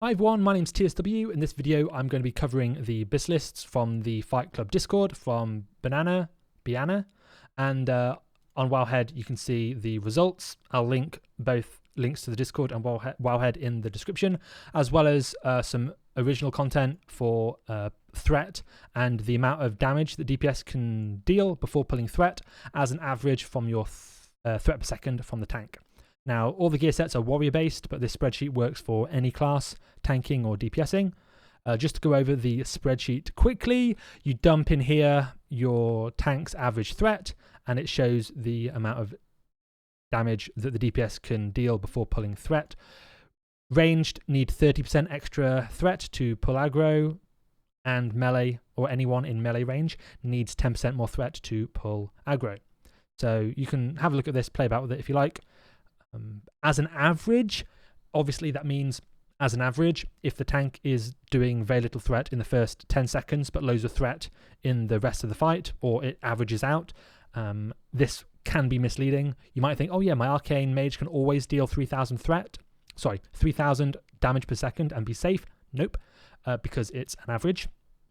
Hi everyone, my name's TSW. In this video, I'm going to be covering the BIS lists from the Fight Club Discord from Biana, and on Wowhead you can see the results. I'll link both links to the Discord and Wowhead in the description, as well as some original content for threat and the amount of damage that DPS can deal before pulling threat as an average from your threat per second from the tank. Now, all the gear sets are warrior based, but this spreadsheet works for any class, tanking or DPSing. Just to go over the spreadsheet quickly, you dump in here your tank's average threat, and it shows the amount of damage that the DPS can deal before pulling threat. Ranged need 30% extra threat to pull aggro, and melee, or anyone in melee range, needs 10% more threat to pull aggro. So you can have a look at this, play about with it if you like. As an average, obviously that means as an average, if the tank is doing very little threat in the first 10 seconds but loads of threat in the rest of the fight, or it averages out, this can be misleading. You might think, oh yeah, my arcane mage can always deal 3,000 damage per second and be safe. Nope, because it's an average.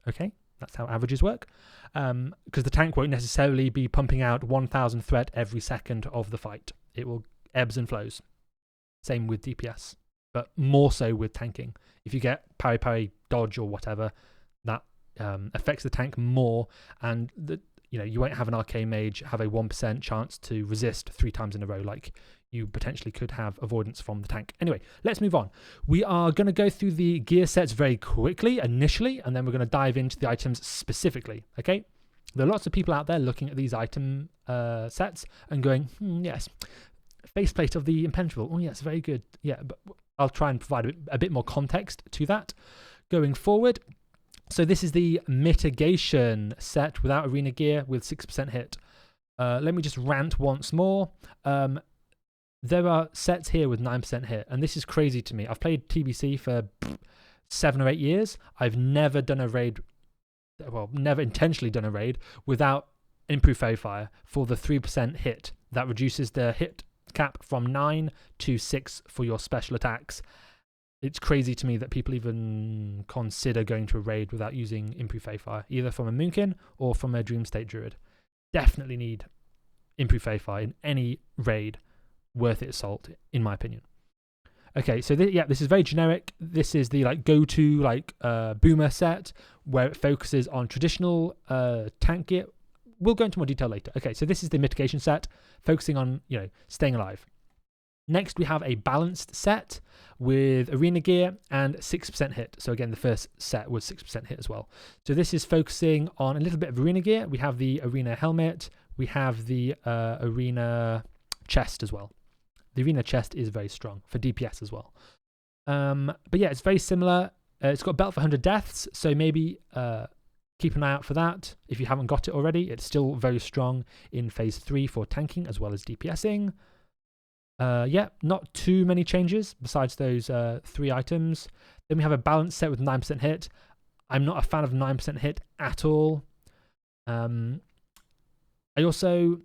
Okay, that's how averages work. Because the tank won't necessarily be pumping out 1,000 threat every second of the fight. It will ebbs and flows. Same with DPS, but more so with tanking. If you get parry, dodge or whatever, that affects the tank more, and you won't have an arcane mage have a 1% chance to resist 3 times in a row like you potentially could have avoidance from the tank. Anyway, let's move on. We are going to go through the gear sets very quickly initially, and then we're going to dive into the items specifically. Okay, there are lots of people out there looking at these item sets and going, yes, faceplate of the impenetrable. Oh yes, very good. Yeah, but I'll try and provide a bit more context to that going forward. So this is the mitigation set without arena gear with 6% hit. Let me just rant once more. There are sets here with 9% hit, and this is crazy to me. I've played TBC for 7 or 8 years. I've never done a raid, well, never intentionally done a raid without improved fairy fire for the 3% hit. That reduces the hit cap from 9 to 6 for your special attacks. It's crazy to me that people even consider going to a raid without using improved fairy fire, either from a Moonkin or from a Dream State Druid. Definitely need improved fairy fire in any raid worth its salt, in my opinion. Okay, so this is very generic. This is the go-to boomer set where it focuses on traditional tank gear. We'll go into more detail later. Okay, so this is the mitigation set, focusing on, staying alive. Next, we have a balanced set with arena gear and 6% hit. So again, the first set was 6% hit as well. So this is focusing on a little bit of arena gear. We have the arena helmet. We have the arena chest as well. The arena chest is very strong for DPS as well. But yeah, it's very similar. It's got a belt for 100 deaths. So maybe keep an eye out for that. If you haven't got it already, it's still very strong in phase 3 for tanking as well as DPSing. Yeah, not too many changes besides those 3 items. Then we have a balanced set with 9% hit. I'm not a fan of 9% hit at all. I also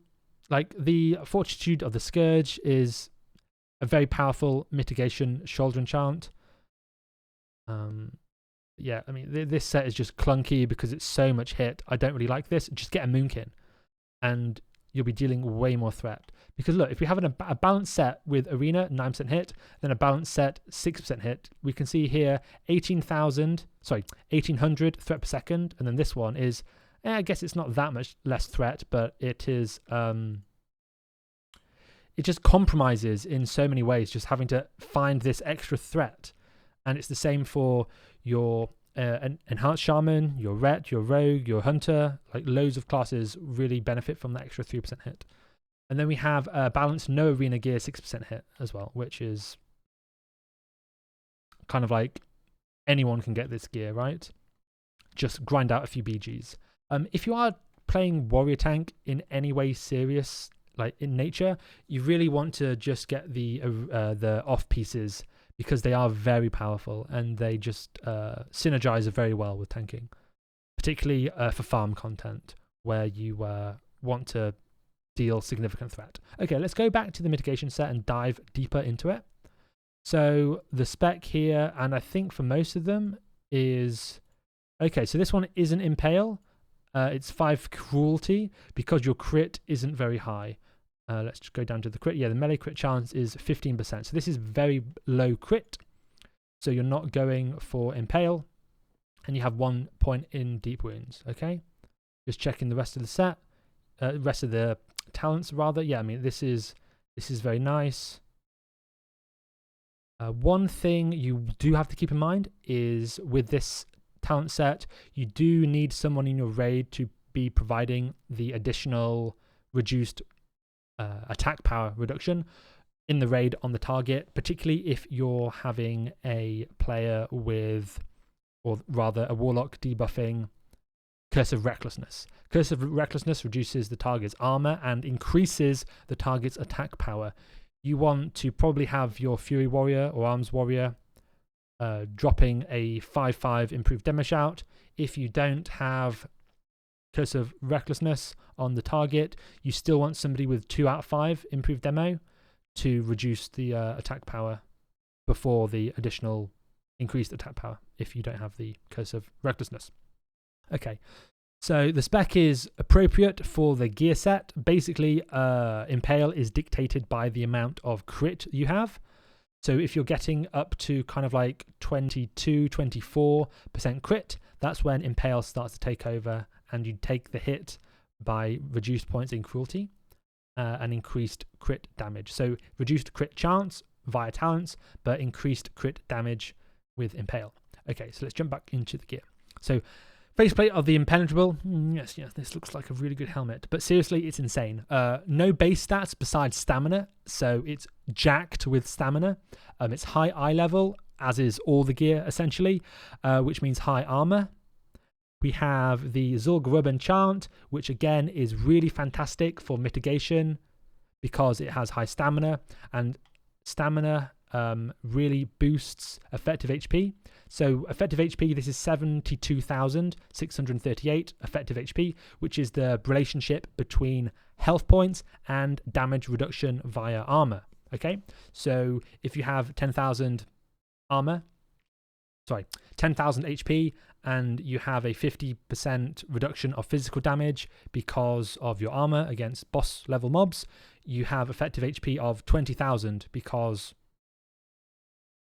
like the Fortitude of the Scourge is a very powerful mitigation shoulder enchant. Yeah, I mean, this set is just clunky because it's so much hit. I don't really like this. Just get a Moonkin and you'll be dealing way more threat. Because look, if we have a balanced set with arena, 9% hit, then a balanced set, 6% hit, we can see here 1800 threat per second. And then this one is, I guess it's not that much less threat, but it is, it just compromises in so many ways, just having to find this extra threat. And it's the same for your enhanced shaman, your ret, your rogue, your hunter. Like loads of classes really benefit from that extra 3% hit. And then we have balanced no arena gear 6% hit as well, which is kind of like anyone can get this gear, right? Just grind out a few BGs. If you are playing warrior tank in any way serious, like in nature, you really want to just get the off pieces, because they are very powerful and they just synergize very well with tanking, particularly for farm content where you want to deal significant threat. Okay, let's go back to the mitigation set and dive deeper into it. So the spec here, and I think for most of them is, okay, so this one isn't Impale. It's 5 Cruelty because your crit isn't very high. Let's just go down to the crit. Yeah, the melee crit chance is 15%. So this is very low crit. So you're not going for Impale. And you have 1 point in Deep Wounds, okay? Just checking the rest of the set. Rest of the talents, rather. Yeah, I mean, this is very nice. One thing you do have to keep in mind is with this talent set, you do need someone in your raid to be providing the additional reduced attack power reduction in the raid on the target, particularly if you're having a player with, or rather a warlock debuffing Curse of Recklessness. Curse of Recklessness reduces the target's armor and increases the target's attack power. You want to probably have your Fury Warrior or Arms Warrior dropping a 5/5 improved demo shout. If you don't have Curse of Recklessness on the target, you still want somebody with 2 out of 5 improved demo to reduce the attack power before the additional increased attack power if you don't have the Curse of Recklessness. Okay, so the spec is appropriate for the gear set. Basically, Impale is dictated by the amount of crit you have. So if you're getting up to kind of like 22-24% crit, that's when Impale starts to take over and you take the hit by reduced points in cruelty and increased crit damage. So reduced crit chance via talents, but increased crit damage with Impale. Okay, so let's jump back into the gear. So faceplate of the Impenetrable. Yes, this looks like a really good helmet. But seriously, it's insane. No base stats besides stamina. So it's jacked with stamina. It's high eye level, as is all the gear, essentially, which means high armor. We have the Zul'Gurub enchant, which again is really fantastic for mitigation because it has high stamina. And stamina really boosts effective HP. So effective HP, this is 72,638 effective HP, which is the relationship between health points and damage reduction via armor. Okay, so if you have 10,000 HP and you have a 50% reduction of physical damage because of your armor against boss level mobs, you have effective HP of 20,000 because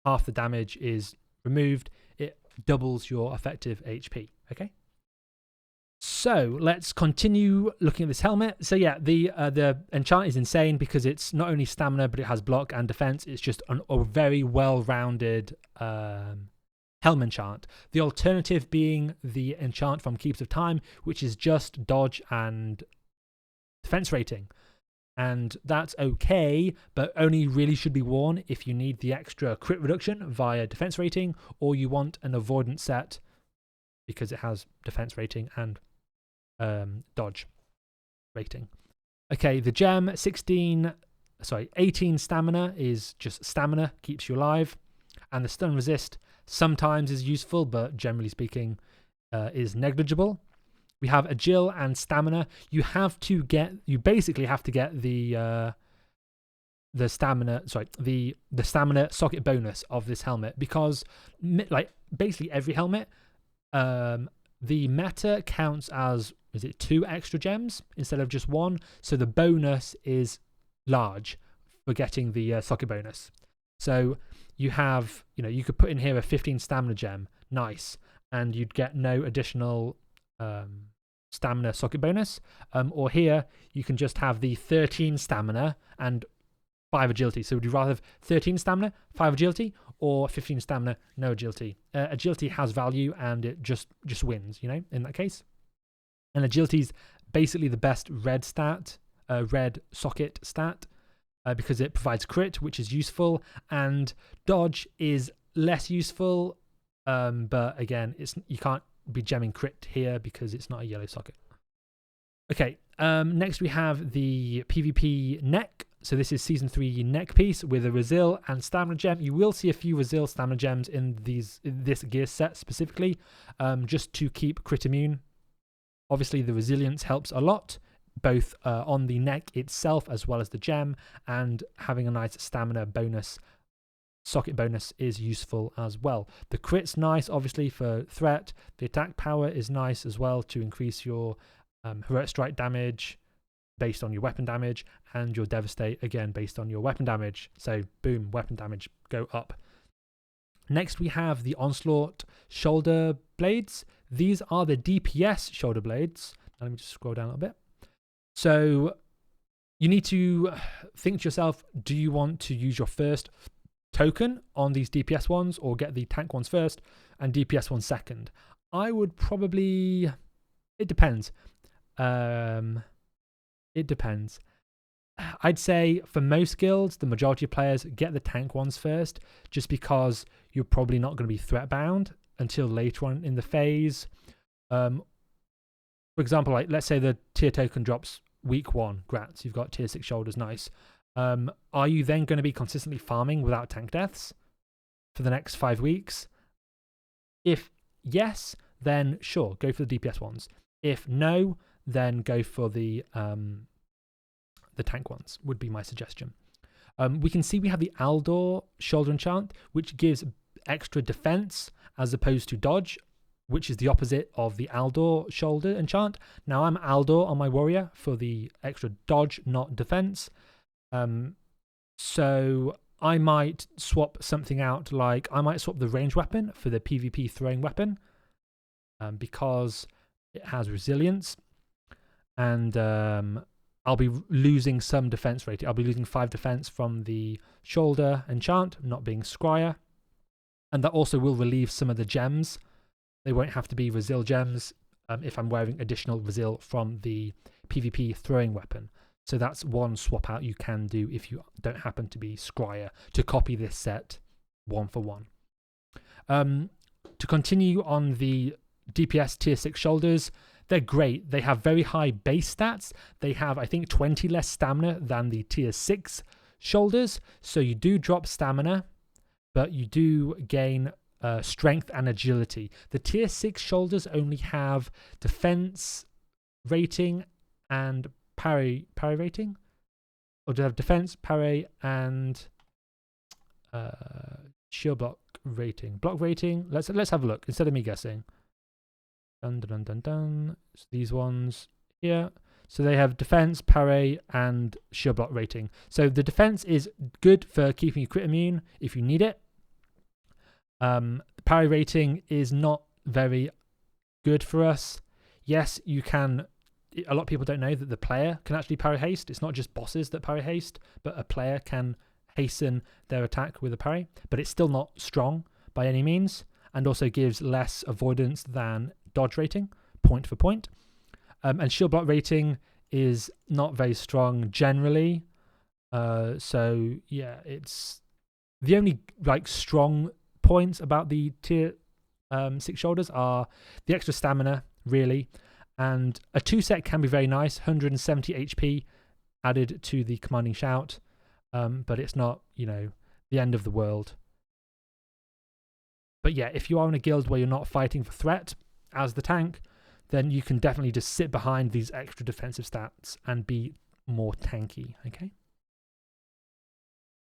half the damage is removed. It doubles your effective HP. Okay, so let's continue looking at this helmet. So yeah, the enchant is insane because it's not only stamina but it has block and defense. It's just a very well-rounded helm enchant. The alternative being the enchant from Keeps of Time, which is just dodge and defense rating. And that's okay, but only really should be worn if you need the extra crit reduction via defense rating, or you want an avoidance set because it has defense rating and dodge rating. Okay, the gem 18 stamina is just stamina, keeps you alive, and the stun resist sometimes is useful, but generally speaking is negligible. We have agile and stamina. You basically have to get the stamina socket bonus of this helmet because like basically every helmet, the meta counts as 2 extra gems instead of just 1. So the bonus is large for getting the socket bonus. So you have, you could put in here a 15 stamina gem, nice, and you'd get no additional stamina socket bonus, or here you can just have the 13 stamina and 5 agility. So would you rather have 13 stamina, 5 agility, or 15 stamina, no agility? Agility has value and it just wins, in that case. And agility is basically the best red socket stat because it provides crit, which is useful, and dodge is less useful, but again, you can't be gemming crit here because it's not a yellow socket. Okay, next we have the PvP neck. So this is Season 3 neck piece with a Resil and stamina gem. You will see a few Resil stamina gems in this gear set specifically, just to keep crit immune. Obviously, the resilience helps a lot, both on the neck itself as well as the gem, and having a nice stamina bonus socket bonus is useful as well. The crit's nice, obviously, for threat. The attack power is nice as well to increase your heroic strike damage based on your weapon damage, and your devastate again based on your weapon damage. So boom, weapon damage go up. Next we have the onslaught shoulder blades. These are the DPS shoulder blades. Now let me just scroll down a little bit. So you need to think to yourself, do you want to use your first token on these DPS ones, or get the tank ones first and DPS ones second? I would probably, it depends. It depends. I'd say for most guilds, the majority of players get the tank ones first, just because you're probably not going to be threat bound until later on in the phase. For example, like let's say the tier token drops week 1, grats, you've got tier 6 shoulders, nice. Are you then going to be consistently farming without tank deaths for the next 5 weeks? If yes, then sure, go for the DPS ones. If no, then go for the tank ones, would be my suggestion. We can see we have the Aldor shoulder enchant, which gives extra defense as opposed to dodge, which is the opposite of the Aldor shoulder enchant. Now I'm Aldor on my warrior for the extra dodge, not defense. So I might swap something out, like I might swap the range weapon for the PvP throwing weapon, because it has resilience, and I'll be losing some defense rating. I'll be losing 5 defense from the shoulder enchant, not being Scryer. And that also will relieve some of the gems. They won't have to be Resil gems if I'm wearing additional Resil from the PvP throwing weapon. So that's one swap out you can do if you don't happen to be Scryer, to copy this set 1 for 1. To continue on the DPS tier 6 shoulders, they're great. They have very high base stats. They have, I think, 20 less stamina than the tier 6 shoulders. So you do drop stamina, but you do gain strength and agility. The tier 6 shoulders only have defense rating and parry rating? Or do they have defense, parry, and shield block rating? Block rating, let's have a look, instead of me guessing. Dun, dun, dun, dun, dun. So these ones here. So they have defense, parry, and shield block rating. So the defense is good for keeping you crit immune if you need it. The parry rating is not very good for us. Yes, you can. A lot of people don't know that the player can actually parry haste. It's not just bosses that parry haste, but a player can hasten their attack with a parry. But it's still not strong by any means, and also gives less avoidance than dodge rating, point for point. And shield block rating is not very strong generally. So yeah, it's the only like strong points about the tier 6 shoulders are the extra stamina, really. And a 2 set can be very nice, 170 HP added to the commanding shout, but it's not, you know, the end of the world. But yeah, if you are in a guild where you're not fighting for threat as the tank, then you can definitely just sit behind these extra defensive stats and be more tanky, okay?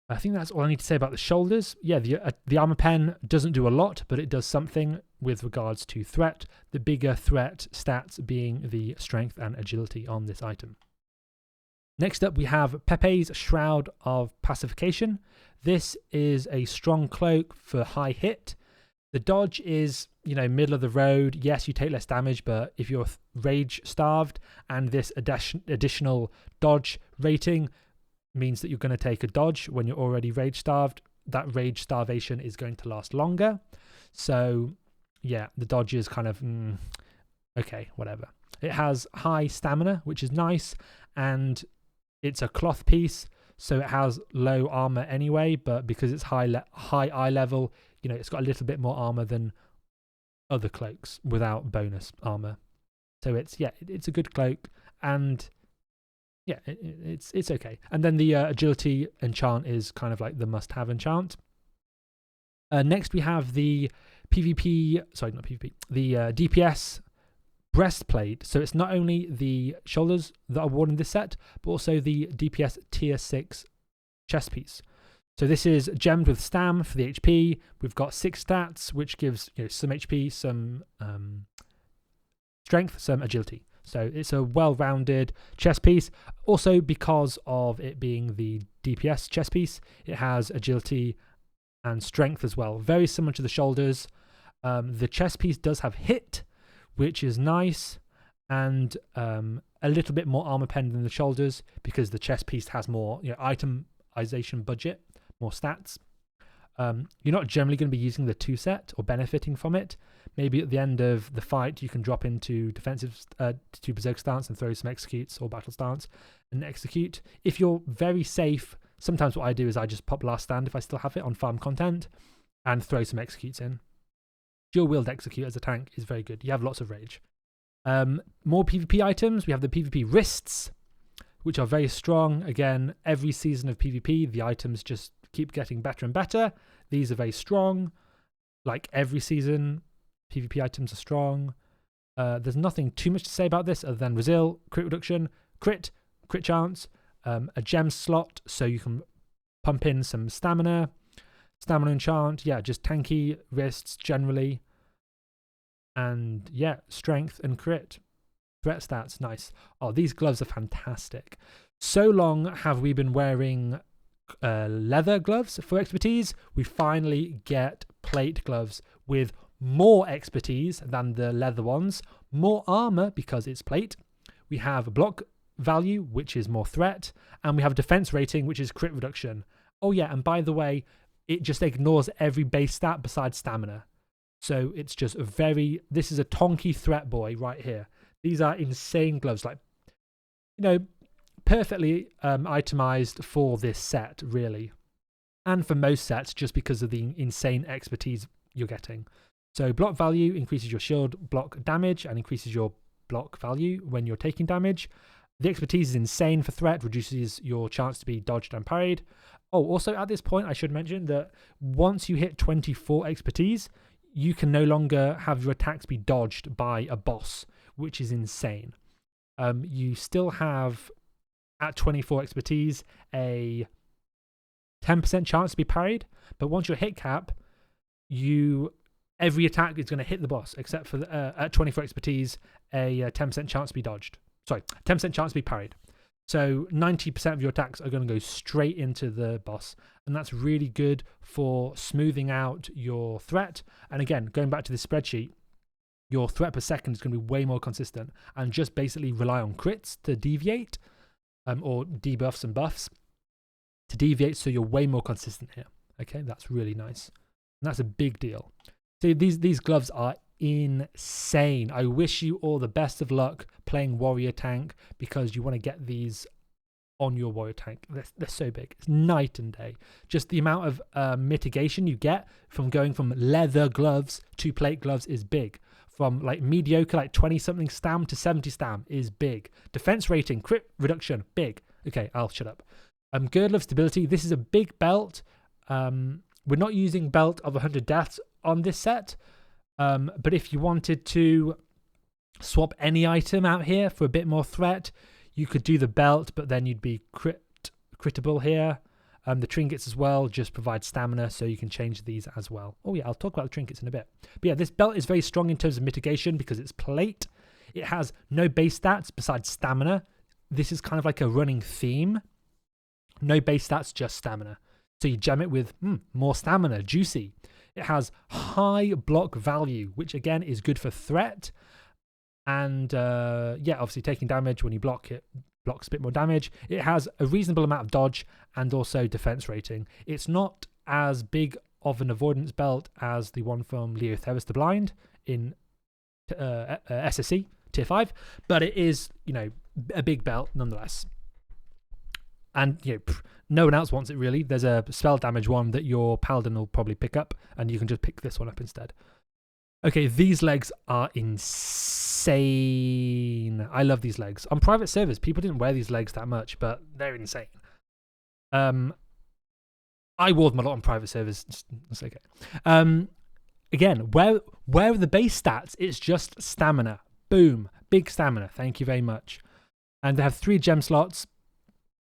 I think that's all I need to say about the shoulders. Yeah, the armor pen doesn't do a lot, but it does something with regards to threat. The bigger threat stats being the strength and agility on this item. Next up, we have Pepe's Shroud of Pacification. This is a strong cloak for high hit. The dodge is, you know, middle of the road. Yes, you take less damage, but if you're rage starved and this additional dodge rating means that you're going to take a dodge when you're already rage starved, that rage starvation is going to last longer. So yeah, the dodge is kind of okay, whatever. It has high stamina, which is nice, and it's a cloth piece, so it has low armor anyway, but because it's high eye level, you know, it's got a little bit more armor than other cloaks without bonus armor. So it's, yeah, it's a good cloak, and yeah, it's okay. And then the agility enchant is kind of like the must-have enchant. Next we have the DPS breastplate. So it's not only the shoulders that are worn in this set, but also the DPS tier 6 chest piece. So this is gemmed with stam for the HP. We've got 6 stats, which gives some HP, some strength, some agility. So it's a well-rounded chess piece. Also, because of it being the DPS chess piece, it has agility and strength as well. Very similar to the shoulders. The chess piece does have hit, which is nice, and a little bit more armor pen than the shoulders because the chess piece has more itemization budget, more stats. You're not generally going to be using the 2 set or benefiting from it. Maybe at the end of the fight you can drop into defensive to berserk stance and throw some executes or battle stance and execute. If you're very safe, sometimes what I do is I just pop last stand if I still have it on farm content and throw some executes in. Dual wield execute as a tank is very good. You have lots of rage. More PvP items. We have the PvP wrists, which are very strong. Again, every season of PvP, the items just keep getting better and better. These are very strong. Like every season, PvP items are strong. There's nothing too much to say about this other than resil, crit reduction, crit chance, a gem slot so you can pump in some stamina enchant. Yeah, just tanky wrists generally. And yeah, strength and crit. Threat stats, nice. Oh, these gloves are fantastic. So long have we been wearing leather gloves for expertise. We finally get plate gloves with more expertise than the leather ones. More armor because it's plate. We have block value, which is more threat. And we have defense rating, which is crit reduction. Oh yeah, and by the way, it just ignores every base stat besides stamina. So it's just this is a tonky threat boy right here. These are insane gloves, like, perfectly itemized for this set, really. And for most sets, just because of the insane expertise you're getting. So block value increases your shield block damage and increases your block value when you're taking damage. The expertise is insane for threat, reduces your chance to be dodged and parried. Oh, also at this point, I should mention that once you hit 24 expertise, you can no longer have your attacks be dodged by a boss, which is insane. You still have, at 24 expertise, a 10% chance to be parried, but once you're hit cap, every attack is going to hit the boss, except for at 24 expertise, a 10% chance to be dodged. Sorry, 10% chance to be parried. So 90% of your attacks are going to go straight into the boss. And that's really good for smoothing out your threat. And again, going back to the spreadsheet, your threat per second is going to be way more consistent. And just basically rely on crits to deviate, or debuffs and buffs to deviate, so you're way more consistent here. Okay, that's really nice. And that's a big deal. So these gloves are insane. I wish you all the best of luck playing warrior tank, because you want to get these on your warrior tank. They're so big. It's night and day. Just the amount of mitigation you get from going from leather gloves to plate gloves is big. From like mediocre, like 20 something stam to 70 stam is big. Defense rating, crit reduction, big. Okay, I'll shut up. Girdle of stability. This is a big belt. We're not using belt of 100 deaths on this set. But if you wanted to swap any item out here for a bit more threat, you could do the belt, but then you'd be critable here. The trinkets as well just provide stamina, so you can change these as well. Oh yeah, I'll talk about the trinkets in a bit. But yeah, this belt is very strong in terms of mitigation because it's plate. It has no base stats besides stamina. This is kind of like a running theme. No base stats, just stamina. So you gem it with more stamina, juicy. It has high block value, which again is good for threat. And yeah, obviously taking damage when you block, it blocks a bit more damage. It has a reasonable amount of dodge and also defense rating. It's not as big of an avoidance belt as the one from Leotheris the Blind in SSC tier 5, but it is, a big belt nonetheless. And no one else wants it really. There's a spell damage one that your paladin will probably pick up, and you can just pick this one up instead. Okay, these legs are insane. I love these legs. On private servers, people didn't wear these legs that much, but they're insane. I wore them a lot on private servers. That's okay. Again, where are the base stats? It's just stamina. Boom. Big stamina. Thank you very much. And they have 3 gem slots,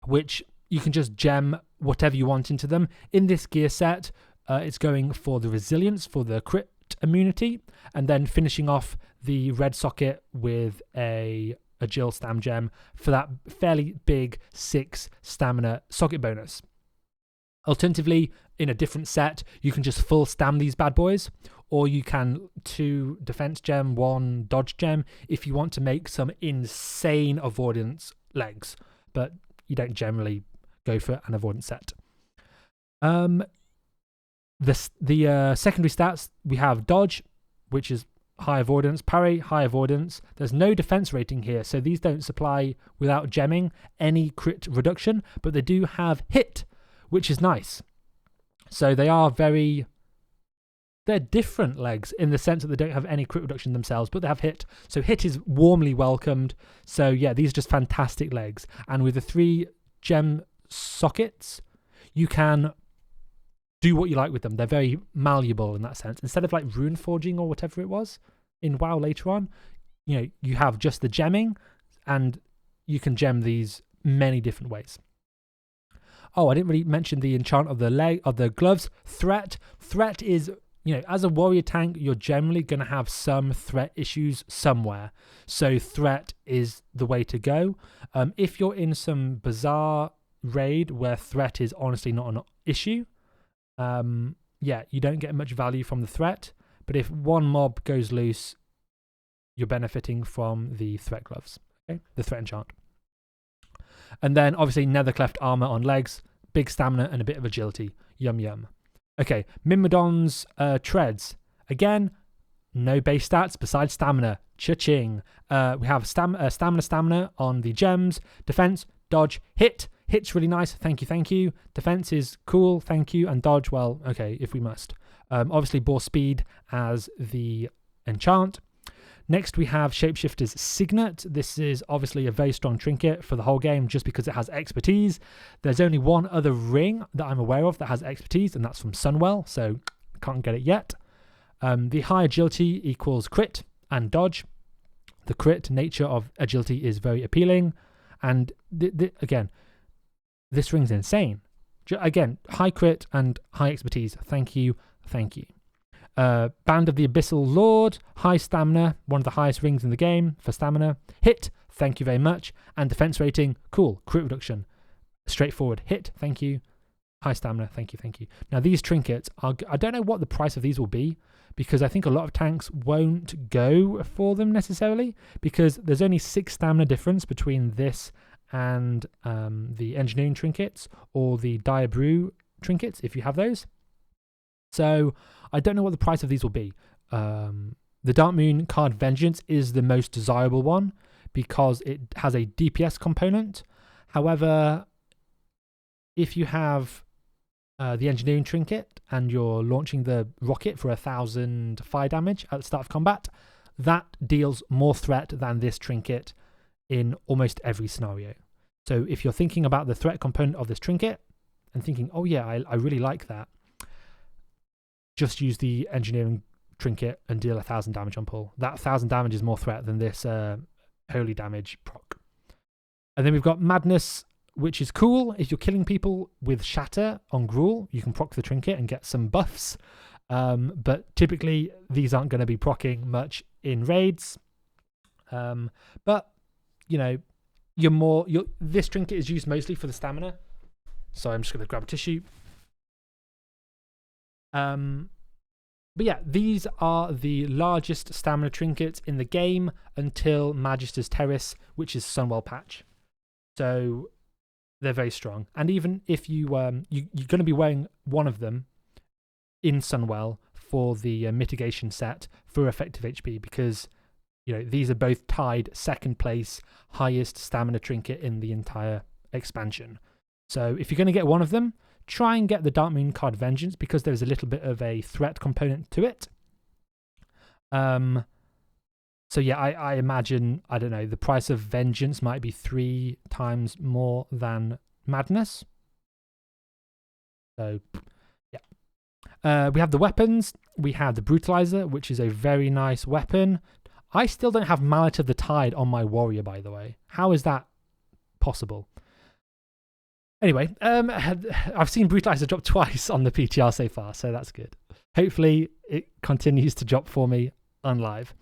which you can just gem whatever you want into them. In this gear set, it's going for the resilience, for the crit immunity, and then finishing off the red socket with a Agile stam gem for that fairly big 6 stamina socket bonus. Alternatively, in a different set, you can just full stam these bad boys, or you can 2 defense gem, 1 dodge gem if you want to make some insane avoidance legs, but you don't generally go for an avoidance set. The secondary stats, we have dodge, which is high avoidance, parry, high avoidance. There's no defense rating here, so these don't supply, without gemming, any crit reduction, but they do have hit, which is nice. So they're different legs in the sense that they don't have any crit reduction themselves, but they have hit. So hit is warmly welcomed. So yeah, these are just fantastic legs. And with the 3 gem sockets, you can do what you like with them. They're very malleable in that sense. Instead of like rune forging or whatever it was in WoW later on, you have just the gemming, and you can gem these many different ways. Oh, I didn't really mention the enchant of the gloves. Threat is, as a warrior tank, you're generally going to have some threat issues somewhere. So threat is the way to go. If you're in some bizarre raid where threat is honestly not an issue, you don't get much value from the threat. But if one mob goes loose, you're benefiting from the threat gloves, okay? The threat enchant. And then obviously nether cleft armor on legs, big stamina and a bit of agility. Yum yum. Okay, Myrmidon's treads. Again, no base stats besides stamina. Cha-ching. We have stamina on the gems, defense, dodge, hit. Hit's really nice. Thank you. Defense is cool. Thank you. And dodge, well, okay, if we must. Obviously, bore speed as the enchant. Next, we have Shapeshifter's Signet. This is obviously a very strong trinket for the whole game just because it has expertise. There's only one other ring that I'm aware of that has expertise, and that's from Sunwell, so can't get it yet. The high agility equals crit and dodge. The crit nature of agility is very appealing. And again, this ring's insane. Again, high crit and high expertise. Thank you. Band of the Abyssal Lord, high stamina, one of the highest rings in the game for stamina. Hit, thank you very much. And defense rating, cool. Crit reduction, straightforward. Hit, thank you. High stamina, thank you. Now these trinkets, I don't know what the price of these will be, because I think a lot of tanks won't go for them necessarily, because there's only 6 stamina difference between this and the engineering trinkets or the Diabrew trinkets, if you have those. So I don't know what the price of these will be. The Dark Moon card Vengeance is the most desirable one because it has a DPS component. However, if you have the engineering trinket and you're launching the rocket for 1,000 fire damage at the start of combat, that deals more threat than this trinket in almost every scenario. So if you're thinking about the threat component of this trinket and thinking, oh yeah, I really like that, just use the engineering trinket and deal 1,000 damage on pull. That 1,000 damage is more threat than this holy damage proc. And then we've got Madness, which is cool. If you're killing people with Shatter on Gruul, you can proc the trinket and get some buffs. But typically, these aren't going to be proccing much in raids. But, this trinket is used mostly for the stamina. So I'm just going to grab a tissue. But yeah, these are the largest stamina trinkets in the game until Magister's Terrace, which is Sunwell patch. So they're very strong. And even if you're going to be wearing one of them in Sunwell for the mitigation set for effective HP, because these are both tied second place highest stamina trinket in the entire expansion. So if you're going to get one of them, try and get the Dark Moon card Vengeance because there's a little bit of a threat component to it. So yeah, I imagine, I don't know, the price of Vengeance might be 3 times more than Madness. So yeah. We have the weapons. We have the Brutalizer, which is a very nice weapon. I still don't have Mallet of the Tide on my warrior, by the way. How is that possible? Anyway, I've seen Brutalizer drop twice on the PTR so far, so that's good. Hopefully it continues to drop for me on live.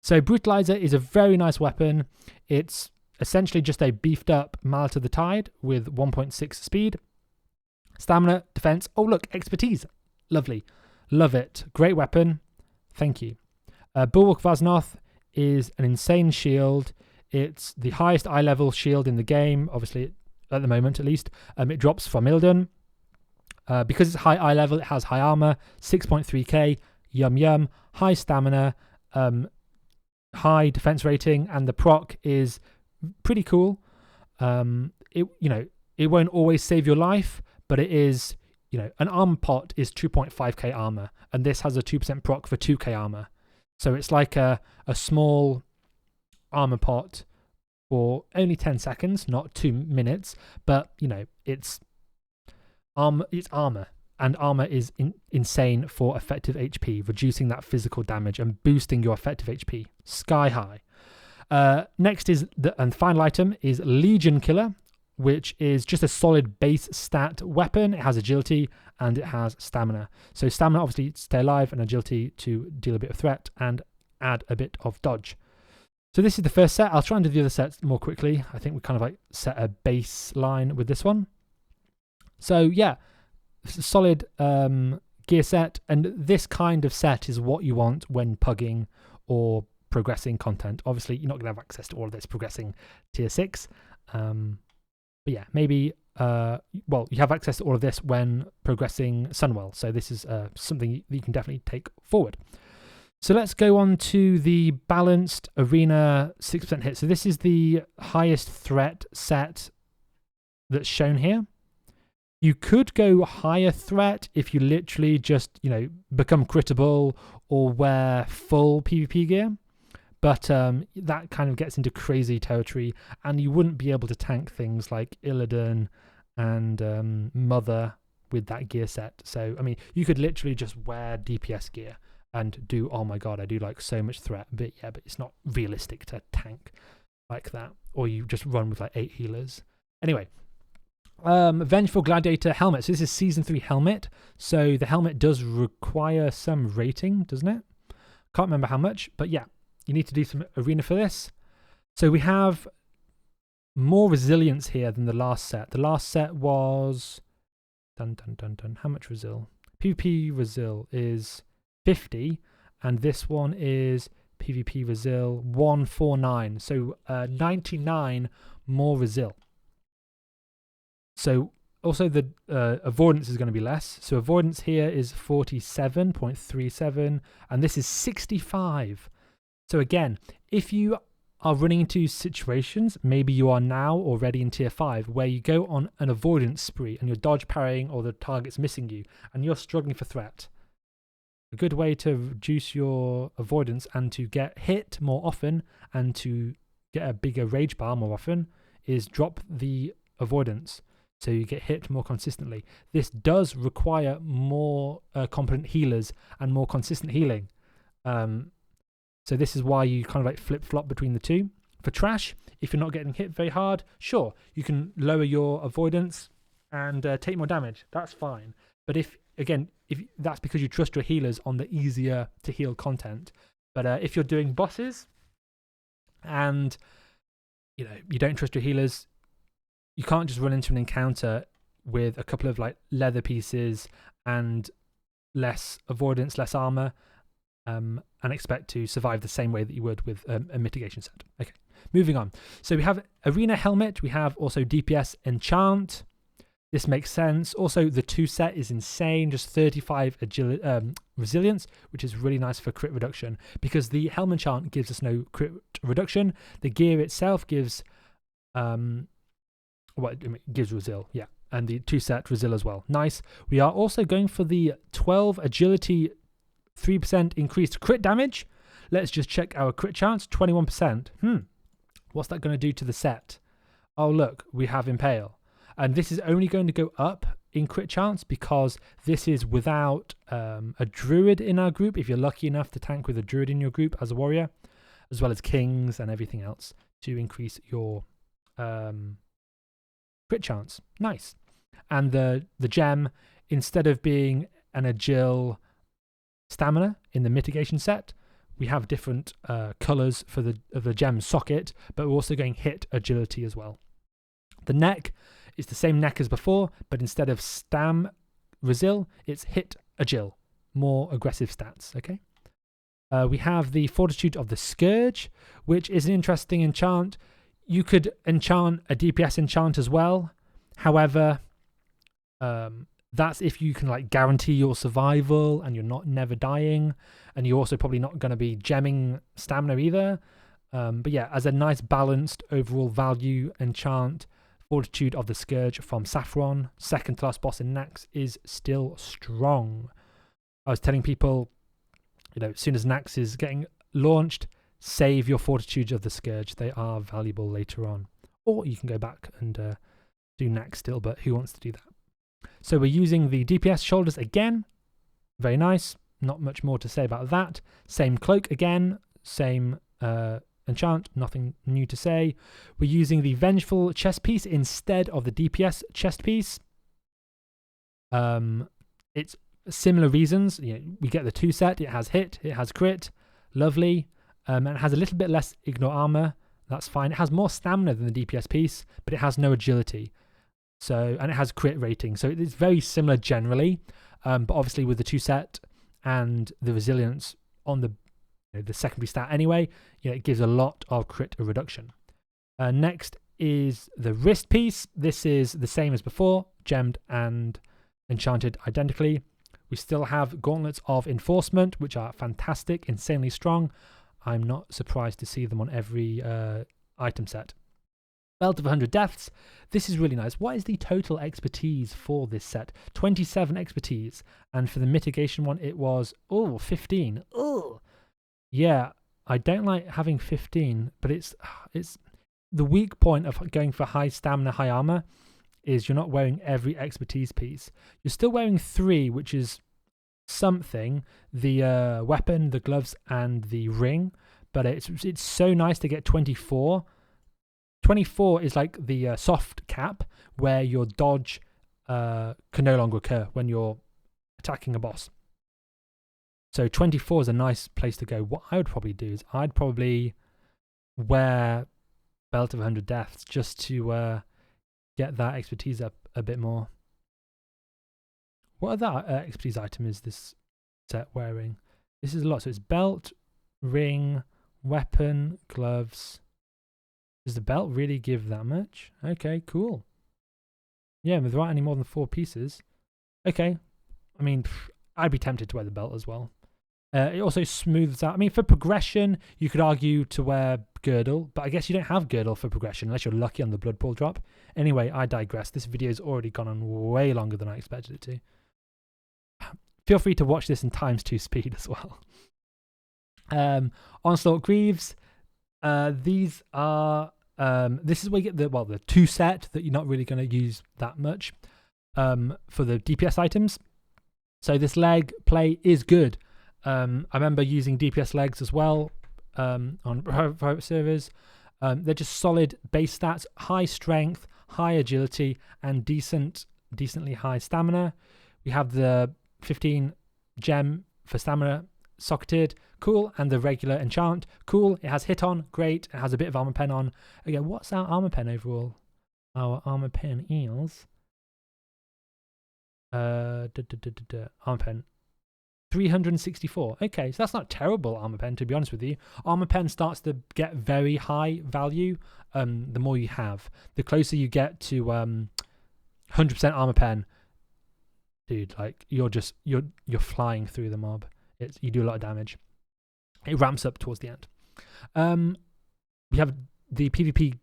So Brutalizer is a very nice weapon. It's essentially just a beefed up Mallet of the Tide with 1.6 speed. Stamina, defense. Oh, look, expertise. Lovely. Love it. Great weapon. Thank you. Bulwark Vaznoth is an insane shield. It's the highest eye level shield in the game, obviously at the moment at least. It drops from Illidan. Because it's high eye level, it has high armor, 6.3k, yum yum, high stamina, high defense rating, and the proc is pretty cool. It won't always save your life, but it is, an armor pot is 2.5k armor, and this has a 2% proc for 2k armor. So it's like a small armor pot for only 10 seconds, not 2 minutes, but it's armor, and armor is insane for effective HP, reducing that physical damage and boosting your effective HP sky high. Next is and final item is Legion Killer, which is just a solid base stat weapon. It has agility and it has stamina. So stamina, obviously, to stay alive, and agility to deal a bit of threat and add a bit of dodge. So this is the first set. I'll try and do the other sets more quickly. I think we kind of like set a baseline with this one. So yeah, solid gear set, and this kind of set is what you want when pugging or progressing content. Obviously, you're not going to have access to all of this progressing tier 6. But yeah, maybe, you have access to all of this when progressing Sunwell. So this is something that you can definitely take forward. So let's go on to the balanced arena 6% hit. So this is the highest threat set that's shown here. You could go higher threat if you literally just, become crittable or wear full PvP gear. But that kind of gets into crazy territory, and you wouldn't be able to tank things like Illidan and Mother with that gear set. So, I mean, you could literally just wear DPS gear and do, oh my god, I do like so much threat. But yeah, but it's not realistic to tank like that. Or you just run with like 8 healers. Anyway, Vengeful Gladiator helmet. So this is Season 3 helmet. So the helmet does require some rating, doesn't it? Can't remember how much, but yeah. You need to do some arena for this. So we have more resilience here than the last set. The last set was... How much resil? PvP resil is 50, and this one is PvP resil 149. So 99 more resil. So also the avoidance is going to be less. So avoidance here is 47.37, and this is 65. So again, if you are running into situations, maybe you are now already in tier 5, where you go on an avoidance spree and you're dodge parrying or the target's missing you and you're struggling for threat, a good way to reduce your avoidance and to get hit more often and to get a bigger rage bar more often is drop the avoidance so you get hit more consistently. This does require more competent healers and more consistent healing. So this is why you kind of like flip-flop between the two. For trash, if you're not getting hit very hard, sure, you can lower your avoidance and take more damage. That's fine. But if that's because you trust your healers on the easier to heal content. But if you're doing bosses and you don't trust your healers, you can't just run into an encounter with a couple of like leather pieces and less avoidance, less armor. And expect to survive the same way that you would with a mitigation set. Okay, moving on. So we have Arena Helmet. We have also DPS Enchant. This makes sense. Also, the 2 set is insane. Just 35 resilience, which is really nice for crit reduction, because the Helm Enchant gives us no crit reduction. The gear itself gives, it gives resil, yeah. And the 2 set resil as well. Nice. We are also going for the 12 agility 3% increased crit damage. Let's just check our crit chance. 21%. What's that going to do to the set? Oh, look, we have Impale. And this is only going to go up in crit chance because this is without a druid in our group, if you're lucky enough to tank with a druid in your group as a warrior, as well as kings and everything else to increase your crit chance. Nice. And the gem, instead of being an agile stamina in the mitigation set, we have different colors for the gem socket, but we're also going hit agility as well. The neck is the same neck as before, but instead of stam resil, it's hit agile, more aggressive stats. Okay. We have the Fortitude of the Scourge, which is an interesting enchant. You could enchant a DPS enchant as well. However, that's if you can like guarantee your survival and you're not never dying, and you're also probably not going to be gemming stamina either. But yeah, as a nice balanced overall value enchant, Fortitude of the Scourge from Saffron, second to last boss in Nax, is still strong. I was telling people, as soon as Nax is getting launched, save your Fortitude of the Scourge. They are valuable later on. Or you can go back and do Nax still, but who wants to do that? So we're using the DPS shoulders again. Very nice. Not much more to say about that. Same cloak again. Same enchant. Nothing new to say. We're using the Vengeful chest piece instead of the DPS chest piece. It's similar reasons. We get the 2 set. It has hit. It has crit. Lovely. And it has a little bit less ignore armor. That's fine. It has more stamina than the DPS piece, but it has no agility. And it has crit rating. So it's very similar generally. But obviously with the 2 set and the resilience on the secondary stat anyway, it gives a lot of crit reduction. Next is the wrist piece. This is the same as before, gemmed and enchanted identically. We still have Gauntlets of Enforcement, which are fantastic, insanely strong. I'm not surprised to see them on every item set. Belt of 100 Deaths. This is really nice. What is the total expertise for this set? 27 expertise. And for the mitigation one, it was, 15. Oh, yeah, I don't like having 15, but it's the weak point of going for high stamina, high armor is you're not wearing every expertise piece. You're still wearing 3, which is something, the weapon, the gloves, and the ring, but it's so nice to get 24. 24 is like the soft cap, where your dodge can no longer occur when you're attacking a boss. So 24 is a nice place to go. What I would probably do is I'd probably wear Belt of 100 Deaths just to get that expertise up a bit more. What other expertise item is this set wearing? This is a lot. So it's belt, ring, weapon, gloves. Does the belt really give that much? Okay, cool. Yeah, without any more than 4 pieces. Okay. I mean, I'd be tempted to wear the belt as well. It also smooths out. I mean, for progression, you could argue to wear girdle, but I guess you don't have girdle for progression unless you're lucky on the blood pool drop. Anyway, I digress. This video's already gone on way longer than I expected it to. Feel free to watch this in ×2 speed as well. Onslaught Greaves. These are this is where you get the 2 set that you're not really going to use that much for the DPS items. So this leg play is good. I remember using DPS legs as well on private servers. They're just solid base stats, high strength, high agility, and decently high stamina. We have the 15 gem for stamina socketed, cool, and the regular enchant, cool. It has hit on, great. It has a bit of armor pen on. Okay, what's our armor pen overall? Our armor pen is armor pen 364. Okay, so that's not terrible armor pen, to be honest with you. Armor pen starts to get very high value the more you have. The closer you get to 100% armor pen, dude, like you're flying through the mob. You do a lot of damage. It ramps up towards the end. We have the PvP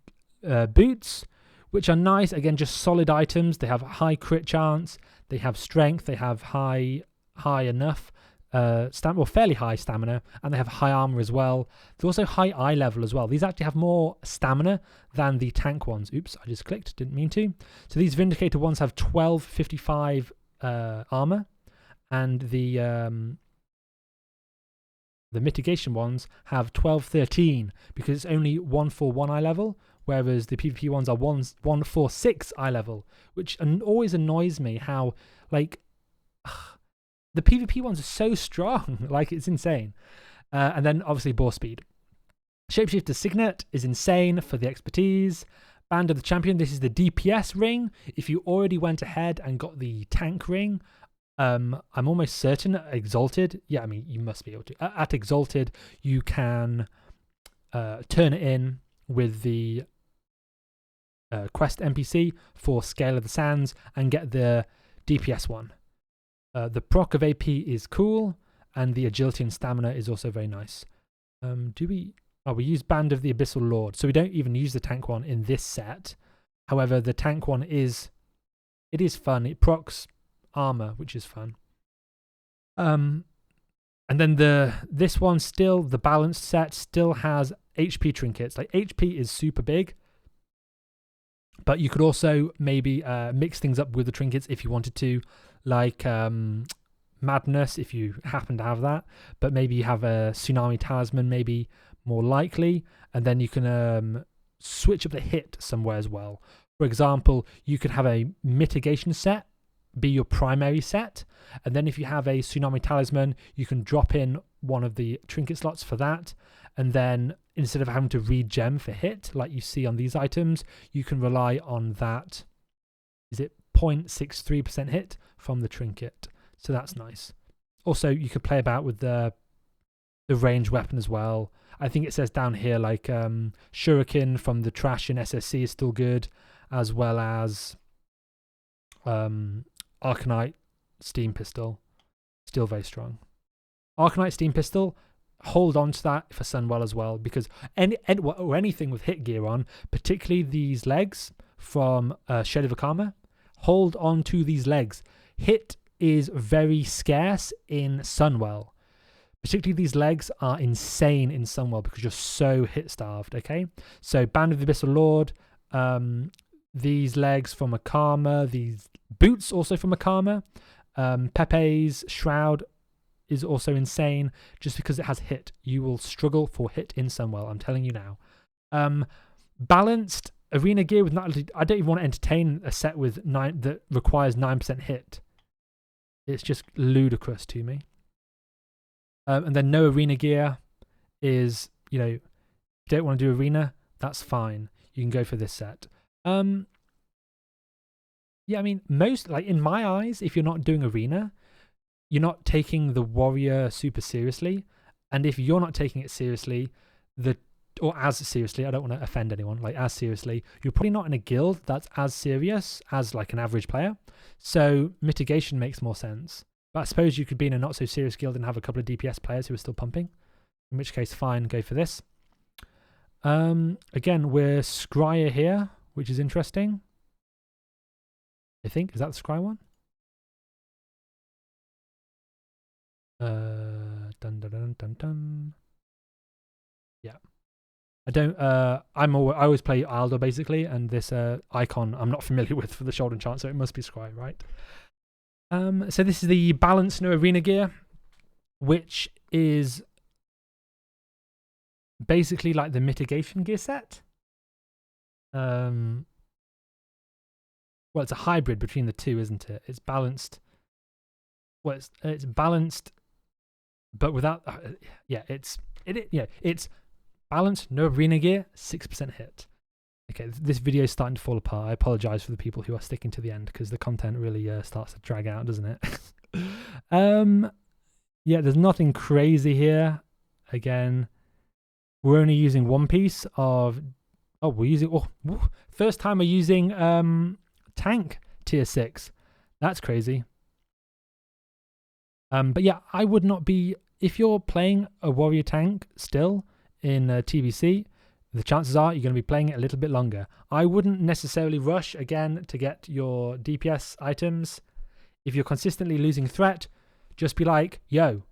boots, which are nice. Again, just solid items. They have high crit chance. They have strength. They have high enough fairly high stamina, and they have high armor as well. There's also high eye level as well. These actually have more stamina than the tank ones. Oops, I just clicked, didn't mean to. So these Vindicator ones have 1255 armor, and the mitigation ones have 1213 because it's only 141 eye level, whereas the PvP ones are 146 eye level, which always annoys me how, like, the PvP ones are so strong. Like, it's insane. And then, obviously, Boar Speed. Shapeshifter Signet is insane for the expertise. Band of the Champion, this is the DPS ring. If you already went ahead and got the tank ring, I'm almost certain at Exalted, yeah, I mean, you must be able to. At Exalted, you can turn it in with the quest NPC for Scale of the Sands and get the DPS one. The proc of AP is cool, and the agility and stamina is also very nice. We use Band of the Abyssal Lord, so we don't even use the tank one in this set. However, the tank one is fun. It procs armor, which is fun. And then this one still, the balanced set still has HP trinkets. Like, HP is super big, but you could also maybe mix things up with the trinkets if you wanted to, like Madness if you happen to have that, but maybe you have a Tsunami Talisman maybe more likely, and then you can switch up the hit somewhere as well. For example, you could have a Mitigation set be your primary set, and then if you have a Tsunami Talisman, you can drop in one of the trinket slots for that, and then instead of having to regen for hit like you see on these items, you can rely on that, is it 0.63% hit from the trinket, so that's nice. Also, you could play about with the ranged weapon as well. I think it says down here like Shuriken from the Trash in SSC is still good, as well as Arcanite Steam Pistol, still very strong. Arcanite Steam Pistol, hold on to that for Sunwell as well, because anything with hit gear on, particularly these legs from Shade of Akama, hold on to these legs. Hit is very scarce in Sunwell. Particularly these legs are insane in Sunwell because you're so hit starved, okay? So Band of the Abyssal Lord, these legs from Akama, these boots also from Akama, Pepe's Shroud is also insane just because it has hit. You will struggle for hit in Sunwell, I'm telling you now. Balanced arena gear with I don't even want to entertain a set with that requires 9% hit. It's just ludicrous to me. And then no arena gear is, you know, if you don't want to do arena, that's fine. You can go for this set. Yeah, I mean, most, like, in my eyes, if you're not doing arena, you're not taking the warrior super seriously. And if you're not taking it seriously, or as seriously, I don't want to offend anyone, like as seriously, you're probably not in a guild that's as serious as like an average player. So mitigation makes more sense. But I suppose you could be in a not so serious guild and have a couple of DPS players who are still pumping. In which case, fine, go for this. Again, we're Scryer here, which is interesting. I think, is that the Scry one? Dun dun dun dun dun. Yeah. I always play Aldo basically, and this icon I'm not familiar with for the shoulder enchant, so it must be Scry, right? So this is the balanced no arena gear, which is basically like the mitigation gear set. Well, it's a hybrid between the two, isn't it? It's balanced. Well, it's balanced, but without. It's balanced, no arena gear, 6% hit. Okay, this video is starting to fall apart. I apologize for the people who are sticking to the end because the content really starts to drag out, doesn't it? Yeah, there's nothing crazy here. Again, we're only using one piece of. Oh, we're using. First time we're using tank tier 6. That's crazy. But yeah, I would not be, if you're playing a warrior tank still in TBC, the chances are you're going to be playing it a little bit longer. I wouldn't necessarily rush again to get your DPS items. If you're consistently losing threat, just be like, yo,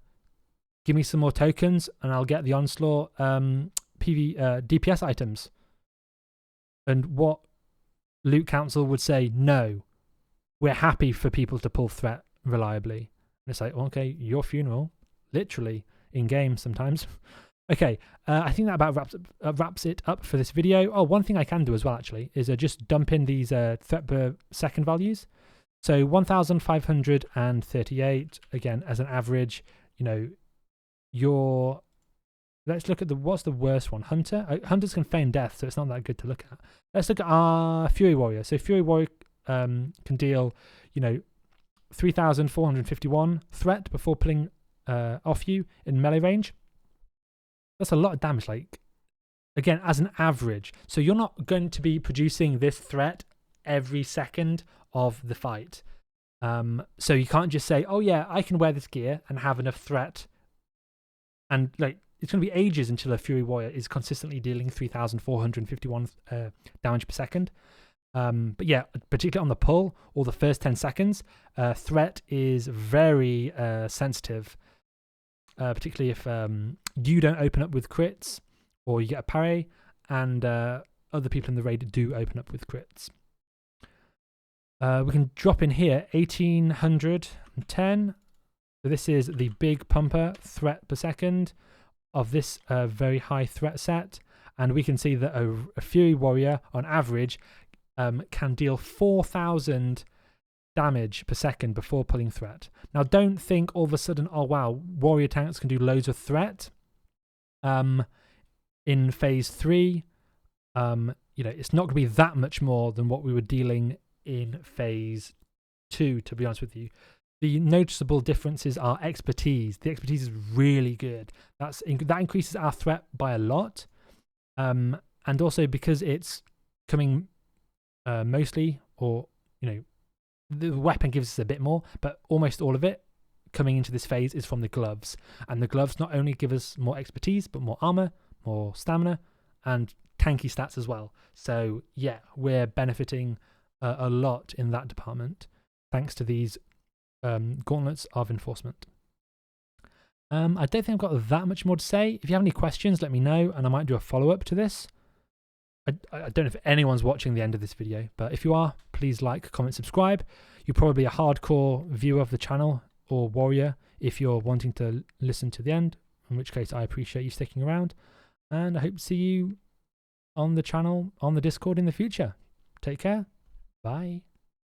give me some more tokens and I'll get the Onslaught DPS items. And what Loot Council would say, no, we're happy for people to pull threat reliably. And it's like, okay, your funeral, literally, in game sometimes. Okay, I think that about wraps it up for this video. Oh, one thing I can do as well, actually, is just dump in these threat per second values. So 1,538, again, as an average, you know, let's look at what's the worst one? Hunter? Hunters can feign death, so it's not that good to look at. Let's look at our Fury Warrior. So Fury Warrior can deal, 3,451 threat before pulling off you in melee range. That's a lot of damage, like, again, as an average. So you're not going to be producing this threat every second of the fight. So you can't just say, oh yeah, I can wear this gear and have enough threat. And like, it's going to be ages until a Fury Warrior is consistently dealing 3,451 damage per second. But yeah, particularly on the pull or the first 10 seconds, threat is very sensitive. Particularly if you don't open up with crits or you get a parry, and other people in the raid do open up with crits. We can drop in here 1,810. So this is the big pumper threat per second of this very high threat set. And we can see that a Fury Warrior on average can deal 4,000 damage per second before pulling threat. Now, don't think all of a sudden, oh wow, warrior tanks can do loads of threat. In phase 3, it's not going to be that much more than what we were dealing in phase 2, to be honest with you. The noticeable differences are expertise. The expertise is really good. That increases our threat by a lot. And also because it's coming mostly, or, the weapon gives us a bit more, but almost all of it coming into this phase is from the gloves. And the gloves not only give us more expertise, but more armor, more stamina, and tanky stats as well. So yeah, we're benefiting a lot in that department thanks to these gauntlets of enforcement. I don't think I've got that much more to say. If you have any questions, let me know, and I might do a follow-up to this. I don't know if anyone's watching the end of this video, but if you are, please like, comment, subscribe. You're probably a hardcore viewer of the channel or warrior if you're wanting to listen to the end, in which case I appreciate you sticking around, and I hope to see you on the channel, on the Discord in the future. Take care. Bye.